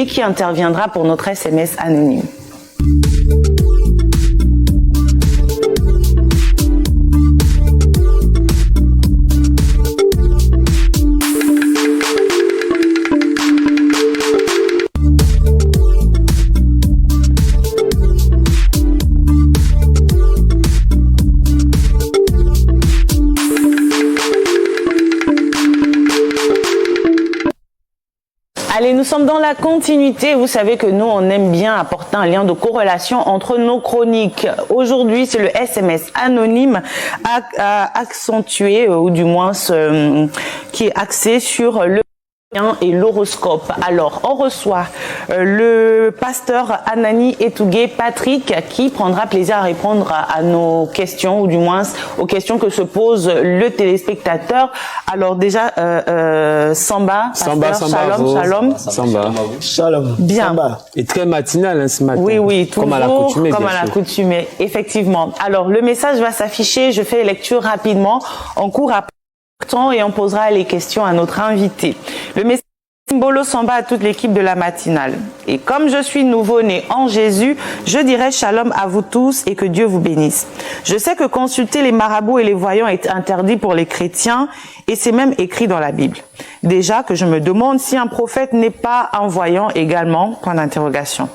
qui interviendra pour notre SMS anonyme. Allez, nous sommes dans la continuité. Vous savez que nous, on aime bien apporter un lien de corrélation entre nos chroniques. Aujourd'hui, c'est le SMS anonyme accentué, ou du moins qui est axé sur le et l'horoscope. Alors, on reçoit le pasteur Anani Etougué Patrick qui prendra plaisir à répondre à nos questions, ou du moins aux questions que se pose le téléspectateur. Alors déjà, Samba, pasteur, shalom. Shalom. Bien. Samba. Et très matinal ce matin. Oui, toujours comme à l'accoutumée, effectivement. Alors, le message va s'afficher, je fais lecture rapidement, en cours après et on posera les questions à notre invité. Le message Mbolo Samba à toute l'équipe de la matinale. Et comme je suis nouveau-né en Jésus, je dirai shalom à vous tous et que Dieu vous bénisse. Je sais que consulter les marabouts et les voyants est interdit pour les chrétiens et c'est même écrit dans la Bible. Déjà que je me demande si un prophète n'est pas un voyant également, point d'interrogation.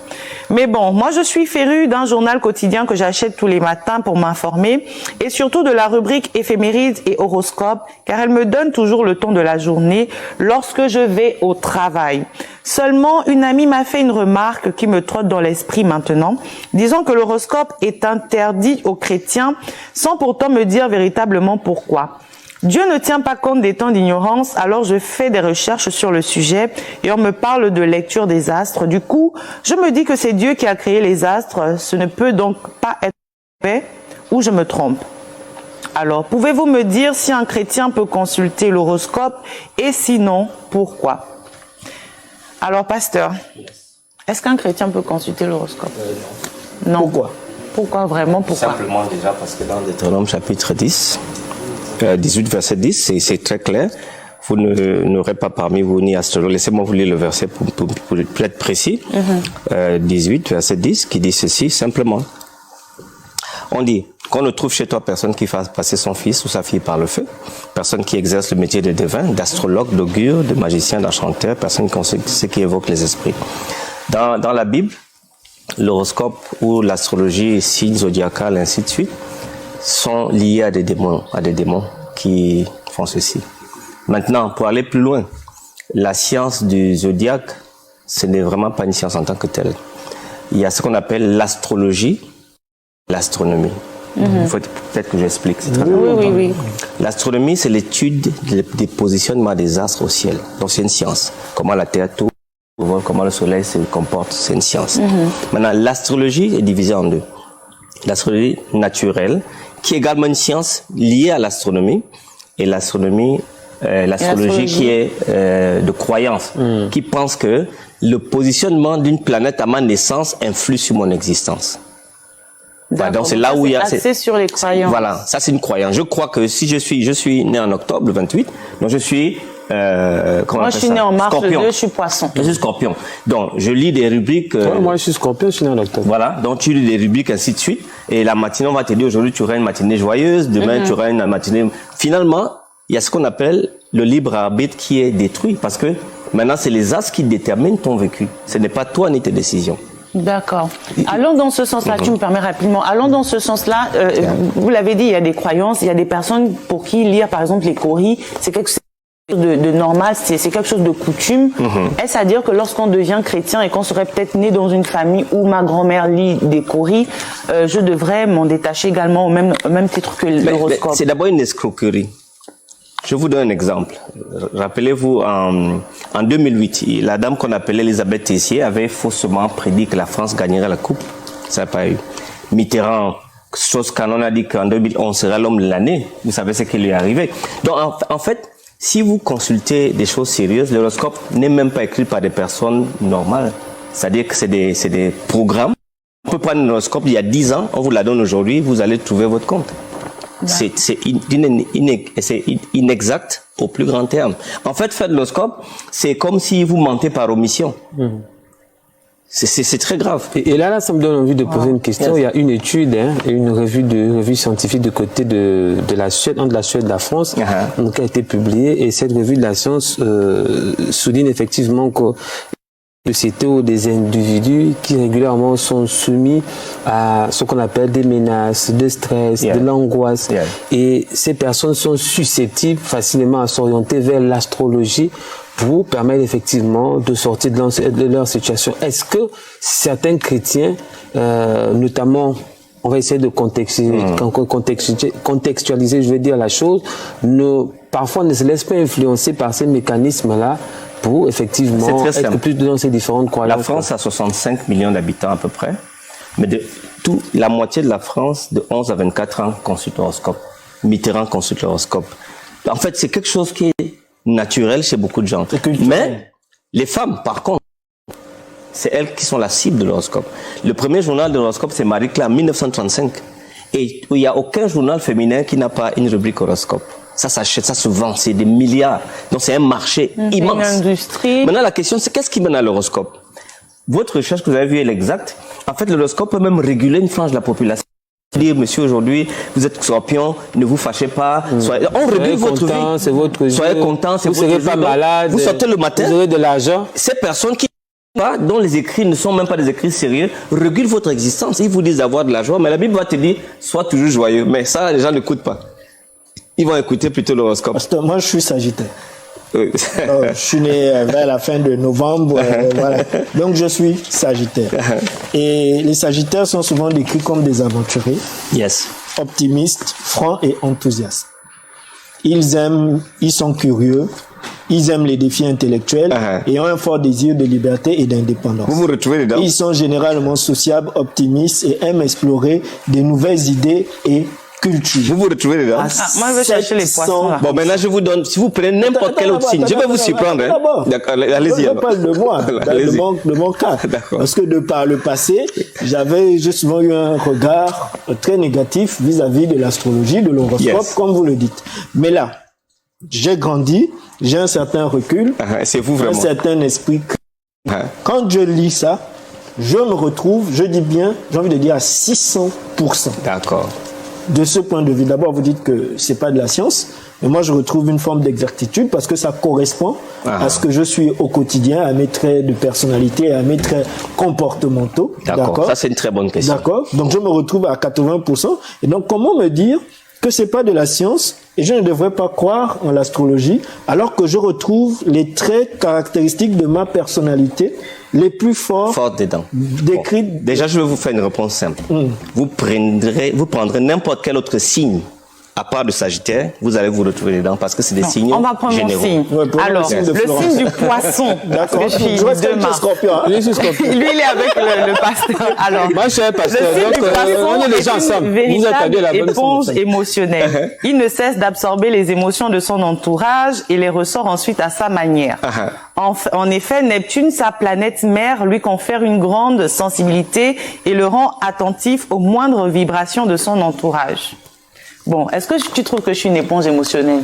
Mais bon, moi je suis férue d'un journal quotidien que j'achète tous les matins pour m'informer et surtout de la rubrique éphémérides et horoscope car elle me donne toujours le ton de la journée lorsque je vais au travail. Seulement, une amie m'a fait une remarque qui me trotte dans l'esprit maintenant, disant que l'horoscope est interdit aux chrétiens sans pourtant me dire véritablement pourquoi. Dieu ne tient pas compte des temps d'ignorance, alors je fais des recherches sur le sujet et on me parle de lecture des astres. Du coup, je me dis que c'est Dieu qui a créé les astres, ce ne peut donc pas être fait ou je me trompe. Alors, pouvez-vous me dire si un chrétien peut consulter l'horoscope et sinon, pourquoi? Alors, pasteur, est-ce qu'un chrétien peut consulter l'horoscope? Non. Pourquoi? Pourquoi vraiment? Pourquoi? Simplement déjà parce que dans Deutéronome chapitre 18 verset 10, c'est très clair. Vous n'aurez pas parmi vous ni astrologue. Laissez-moi vous lire le verset pour être précis. 18 verset 10 qui dit ceci simplement. On dit qu'on ne trouve chez toi personne qui fasse passer son fils ou sa fille par le feu, personne qui exerce le métier de devin, d'astrologue, d'augure, de magicien, d'enchanteur, personne qui évoque les esprits. Dans la Bible, l'horoscope ou l'astrologie, signes zodiacales, ainsi de suite, sont liés à des démons qui font ceci. Maintenant, pour aller plus loin, la science du zodiaque, ce n'est vraiment pas une science en tant que telle. Il y a ce qu'on appelle l'astrologie, l'astronomie. Il faut peut-être que j'explique. C'est très important. Oui. L'astronomie, c'est l'étude des positionnements des astres au ciel. Donc c'est une science. Comment la Terre tourne, comment le Soleil se comporte, c'est une science. Maintenant, l'astrologie est divisée en deux. L'astrologie naturelle, qui est également une science liée à l'astronomie, et l'astrologie qui est de croyance, qui pense que le positionnement d'une planète à ma naissance influe sur mon existence. Voilà, donc c'est là où il y a axé sur les croyances. Voilà, ça c'est une croyance. Je crois que si je suis né en octobre le 28, donc je suis moi je suis né en mars, Scorpion. je suis poisson. Je suis Scorpion. Donc je lis des rubriques. Moi je suis Scorpion, je suis né en octobre. Voilà, donc tu lis des rubriques ainsi de suite. Et la matinée, on va te dire aujourd'hui tu auras une matinée joyeuse, demain tu auras une matinée. Finalement, il y a ce qu'on appelle le libre arbitre qui est détruit parce que maintenant c'est les astres qui déterminent ton vécu. Ce n'est pas toi ni tes décisions. D'accord. Allons dans ce sens-là, tu me permets rapidement, allons dans ce sens-là, vous l'avez dit, il y a des croyances, il y a des personnes pour qui lire par exemple les coris, c'est quelque chose de normal, c'est quelque chose de coutume. Est-ce à dire que lorsqu'on devient chrétien et qu'on serait peut-être né dans une famille où ma grand-mère lit des coris, je devrais m'en détacher également au même titre que l'horoscope? C'est d'abord une escroquerie. Je vous donne un exemple. Rappelez-vous, en 2008, la dame qu'on appelait Elisabeth Tessier avait faussement prédit que la France gagnerait la coupe. Ça n'a pas eu. Mitterrand, chose qu'on a dit qu'en 2011 sera l'homme de l'année. Vous savez ce qui lui est arrivé. Donc, en fait, si vous consultez des choses sérieuses, l'horoscope n'est même pas écrit par des personnes normales. C'est-à-dire que c'est des programmes. On peut prendre un horoscope il y a 10 ans, on vous la donne aujourd'hui, vous allez trouver votre compte. C'est inexact au plus grand terme. En fait, faire de l'horoscope, c'est comme si vous mentez par omission. C'est très grave. Et là, ça me donne envie de poser une question. Il y a une étude, une revue scientifique de côté de la Suède, entre la Suède et la France, donc, qui a été publiée. Et cette revue de la science souligne effectivement que sociétés ou des individus qui régulièrement sont soumis à ce qu'on appelle des menaces, de stress, de l'angoisse. Et ces personnes sont susceptibles facilement à s'orienter vers l'astrologie pour permettre effectivement de sortir de leur situation. Est-ce que certains chrétiens, notamment, on va essayer de contextualiser, je veux dire, la chose, parfois ne se laissent pas influencer par ces mécanismes-là pour effectivement être plus dans ces différentes croyances? La France a 65 millions d'habitants à peu près, mais la moitié de la France, de 11 à 24 ans, consulte l'horoscope. Mitterrand consulte l'horoscope. En fait, c'est quelque chose qui est naturel chez beaucoup de gens. Mais les femmes, par contre, c'est elles qui sont la cible de l'horoscope. Le premier journal de l'horoscope, c'est Marie Claire, 1935. Et il n'y a aucun journal féminin qui n'a pas une rubrique horoscope. Ça s'achète, ça se vend, c'est des milliards. Donc c'est un marché immense. Une industrie. Maintenant, la question, c'est qu'est-ce qui mène à l'horoscope? Votre recherche que vous avez vue est exacte. En fait, l'horoscope peut même réguler une frange de la population. Dire, monsieur, aujourd'hui, vous êtes scorpion, ne vous fâchez pas. On régule votre vie. C'est votre soyez content, c'est votre vie. Vous ne serez pas malade. Vous sortez le matin. Vous aurez de l'argent. Ces personnes dont les écrits ne sont même pas des écrits sérieux, régulent votre existence. Ils vous disent d'avoir de la joie, mais la Bible va te dire, sois toujours joyeux. Mais ça, les gens n'écoutent pas. Ils vont écouter plutôt l'horoscope. Parce que moi, je suis Sagittaire. Je suis né vers la fin de novembre. Voilà. Donc, je suis Sagittaire. Et les Sagittaires sont souvent décrits comme des aventuriers, optimistes, francs et enthousiastes. Ils sont curieux, ils aiment les défis intellectuels et ont un fort désir de liberté et d'indépendance. Vous vous retrouvez dedans? Ils sont généralement sociables, optimistes et aiment explorer de nouvelles idées et culture. Vous vous retrouvez dedans? Moi, je vais chercher les poissons. Là. Bon, maintenant, je vous donne, si vous prenez n'importe quel autre signe, je vais vous surprendre. D'accord, allez-y. Je parle de moi, de mon cas. Parce que de par le passé, j'ai souvent eu un regard très négatif vis-à-vis de l'astrologie, de l'horoscope, comme vous le dites. Mais là, j'ai grandi, j'ai un certain recul, c'est vous vraiment. Un certain esprit. Quand je lis ça, je me retrouve, je dis bien, j'ai envie de dire à 600%. D'accord. De ce point de vue, d'abord, vous dites que c'est pas de la science, mais moi, je retrouve une forme d'exactitude parce que ça correspond à ce que je suis au quotidien, à mes traits de personnalité, à mes traits comportementaux. D'accord. Ça, c'est une très bonne question. D'accord. Donc, je me retrouve à 80%. Et donc, comment me dire que c'est pas de la science et je ne devrais pas croire en l'astrologie alors que je retrouve les traits caractéristiques de ma personnalité les plus forts dedans. Décrites. Bon. Déjà, je vais vous faire une réponse simple. Vous prendrez n'importe quel autre signe à part le Sagittaire, vous allez vous retrouver dedans parce que c'est des signes généraux. On va prendre mon signe. Alors, le signe du poisson. D'accord. Je suis de Scorpion. Lui, il est avec le pasteur. Alors, moi, je suis un pasteur. Le signe du poisson on est déjà ensemble. Vous attendez la bonne éponge émotionnelle. Il ne cesse d'absorber les émotions de son entourage et les ressort ensuite à sa manière. En effet, Neptune, sa planète mère, lui confère une grande sensibilité et le rend attentif aux moindres vibrations de son entourage. Bon, est-ce que tu trouves que je suis une éponge émotionnelle?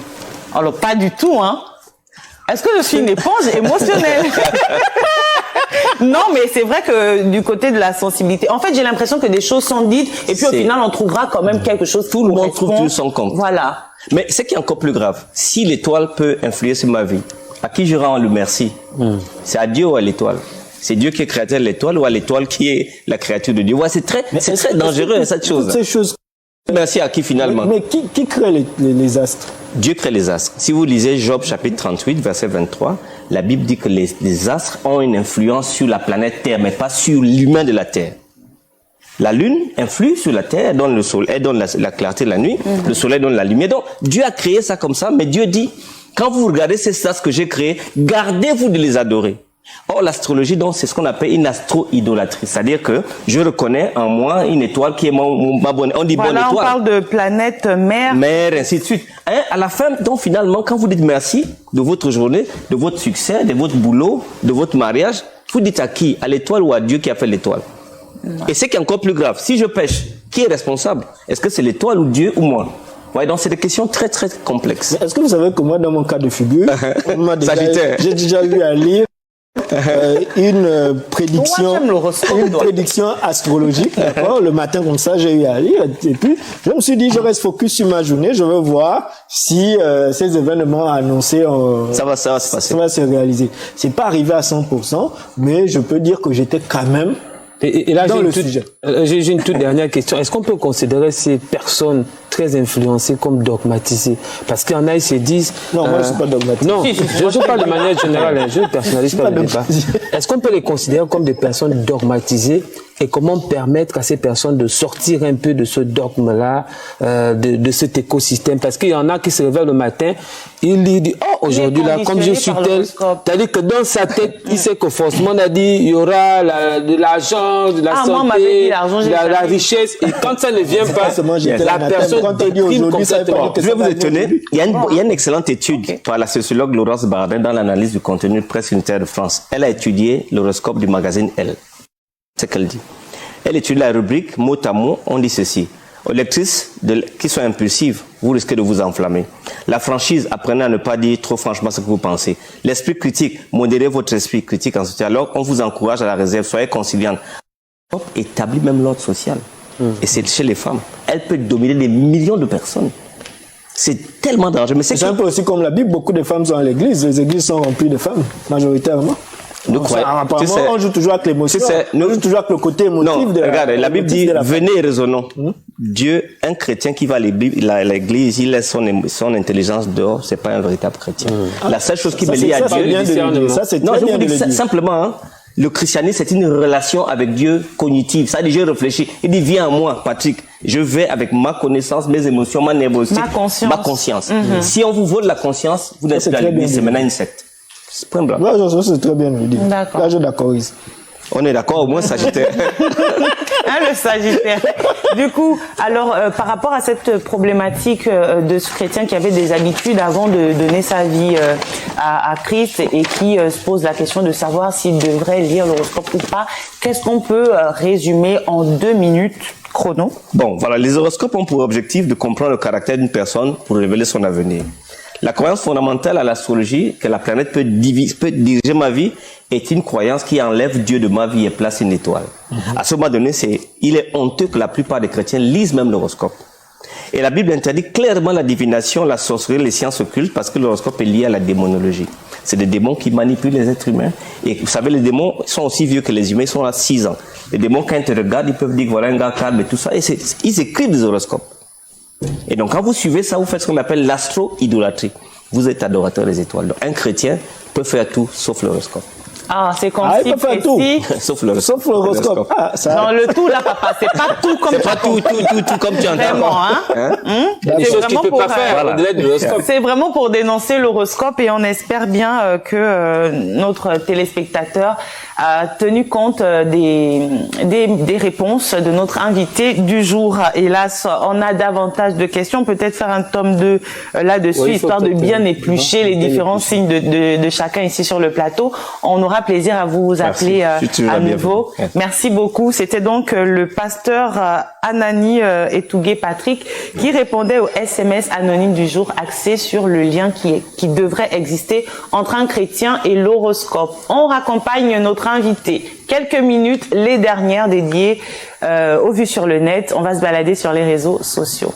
Alors, pas du tout, hein. Est-ce que je suis une éponge émotionnelle? Non, mais c'est vrai que du côté de la sensibilité, en fait, j'ai l'impression que des choses sont dites et puis au final, on trouvera quand même quelque chose. Tout le monde trouve son compte. Voilà. Mais ce qui est encore plus grave, si l'étoile peut influer sur ma vie, à qui je rends le merci? C'est à Dieu ou à l'étoile? C'est Dieu qui est créateur de l'étoile ou à l'étoile qui est la créature de Dieu? Ouais, c'est très dangereux, cette chose. Toutes ces choses. Merci à qui finalement? Mais qui crée les astres? Dieu crée les astres. Si vous lisez Job chapitre 38, verset 23, la Bible dit que les astres ont une influence sur la planète Terre, mais pas sur l'humain de la Terre. La lune influe sur la Terre, elle donne le soleil, elle donne la clarté de la nuit, le soleil donne la lumière. Donc Dieu a créé ça comme ça, mais Dieu dit, quand vous regardez ces astres que j'ai créés, gardez-vous de les adorer. Or, l'astrologie, donc, c'est ce qu'on appelle une astro-idolâtrie. C'est-à-dire que je reconnais en moi une étoile qui est ma bonne, on dit bonne étoile. On parle de planète mère. Mère, ainsi de suite. À la fin, donc, finalement, quand vous dites merci de votre journée, de votre succès, de votre boulot, de votre mariage, vous dites à qui? À l'étoile ou à Dieu qui a fait l'étoile? Et c'est qui est encore plus grave. Si je pêche, qui est responsable? Est-ce que c'est l'étoile ou Dieu ou moi? Ouais, donc c'est des questions très, très complexes. Est-ce que vous savez que moi, dans mon cas de figure, j'ai déjà eu à lire une prédiction astrologique, d'accord. Le matin comme ça, j'ai eu à lire et puis je me suis dit, je reste focus sur ma journée, je veux voir si ces événements annoncés ça va se passer. Ça va se réaliser. C'est pas arrivé à 100%, mais je peux dire que j'étais quand même et là, dans le sujet. J'ai une toute dernière question. Est-ce qu'on peut considérer ces personnes très influencées comme dogmatisées? Parce qu'il y en a, ils se disent... Non, moi, je ne suis pas dogmatisé. Non, je parle de manière générale, je ne personnalise pas le débat. Est-ce qu'on peut les considérer comme des personnes dogmatisées et comment permettre à ces personnes de sortir un peu de ce dogme-là, de cet écosystème? Parce qu'il y en a qui se réveillent le matin, il dit, oh, aujourd'hui, là, comme je suis tel, c'est-à-dire que dans sa tête, il sait que forcément, on a dit, il y aura de l'argent, de la santé, de la richesse, et quand ça ne vient pas, la personne déprime complètement. Je vais vous étonner, il y a une excellente étude par la sociologue Laurence Bardin dans l'analyse du contenu de Presse Unitaire de France. Elle a étudié l'horoscope du magazine Elle. C'est ce qu'elle dit. Elle étudie la rubrique mot à mot, on dit ceci. Aux lectrices qui sont impulsives, vous risquez de vous enflammer. La franchise, apprenez à ne pas dire trop franchement ce que vous pensez. L'esprit critique, modérez votre esprit critique ensuite. Alors, on vous encourage à la réserve, soyez conciliante. Établit même l'ordre social. Et c'est chez les femmes. Elle peut dominer des millions de personnes. C'est tellement dangereux. Mais c'est un peu aussi comme la Bible, beaucoup de femmes sont à l'église. Les églises sont remplies de femmes, majoritairement. Apparemment, on joue toujours avec l'émotion. On joue toujours avec le côté émotif. Non, regarde, la Bible dit, venez et raisonnons. Dieu, un chrétien qui va à l'église, il laisse son intelligence dehors, c'est pas un véritable chrétien. La seule chose qui me lie à Dieu, non, je vous dis simplement, hein, le christianisme, c'est une relation avec Dieu cognitive. Ça dit, je réfléchis. Il dit, viens à moi, Patrick. Je vais avec ma connaissance, mes émotions, ma nervosité, ma conscience. Si on vous vole la conscience, vous n'êtes plus à l'église, c'est maintenant une secte. C'est très bien dit. Là, je d'accorise. On est d'accord, au moins Sagittaire. Le Sagittaire. Du coup, alors, par rapport à cette problématique de ce chrétien qui avait des habitudes avant de donner sa vie à Christ et qui se pose la question de savoir s'il devrait lire l'horoscope ou pas, qu'est-ce qu'on peut résumer en 2 minutes chrono? Bon, voilà, les horoscopes ont pour objectif de comprendre le caractère d'une personne pour révéler son avenir. La croyance fondamentale à l'astrologie, que la planète peut diriger ma vie, est une croyance qui enlève Dieu de ma vie et place une étoile. À ce moment donné, il est honteux que la plupart des chrétiens lisent même l'horoscope. Et la Bible interdit clairement la divination, la sorcellerie, les sciences occultes, parce que l'horoscope est lié à la démonologie. C'est des démons qui manipulent les êtres humains. Et vous savez, les démons sont aussi vieux que les humains, ils sont à 6 ans. Les démons, quand ils te regardent, ils peuvent dire, voilà un gars calme et tout ça. Et ils écrivent des horoscopes. Et donc, quand vous suivez ça, vous faites ce qu'on appelle l'astro-idolâtrie. Vous êtes adorateur des étoiles. Donc, un chrétien peut faire tout sauf l'horoscope. Ah, c'est comme il peut faire tout. Sauf l'horoscope. Non, le tout, là, papa, c'est pas tout comme c'est pas tout comme tu entends. Vraiment, Des choses qu'il peut pas faire au-delà de l'horoscope. C'est vraiment pour dénoncer l'horoscope et on espère bien que notre téléspectateur a tenu compte des réponses de notre invité du jour. Hélas, on a davantage de questions. Peut-être faire un tome 2 là-dessus, histoire de bien éplucher les différents signes de chacun ici sur le plateau. On aura plaisir à vous appeler à nouveau. Merci beaucoup. C'était donc le pasteur Anani Etougué Patrick qui répondait au SMS anonyme du jour axé sur le lien qui devrait exister entre un chrétien et l'horoscope. On raccompagne notre invité. Quelques minutes, les dernières dédiées aux vues sur le net. On va se balader sur les réseaux sociaux.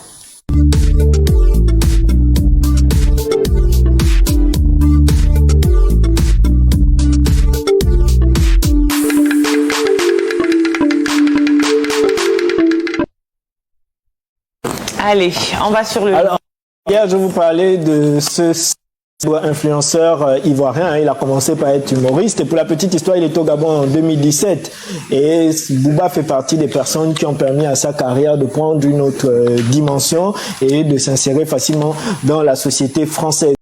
Allez, on va sur le... Alors, hier, je vous parlais de ce influenceur ivoirien. Il a commencé par être humoriste et pour la petite histoire, il est au Gabon en 2017. Et Booba fait partie des personnes qui ont permis à sa carrière de prendre une autre dimension et de s'insérer facilement dans la société française.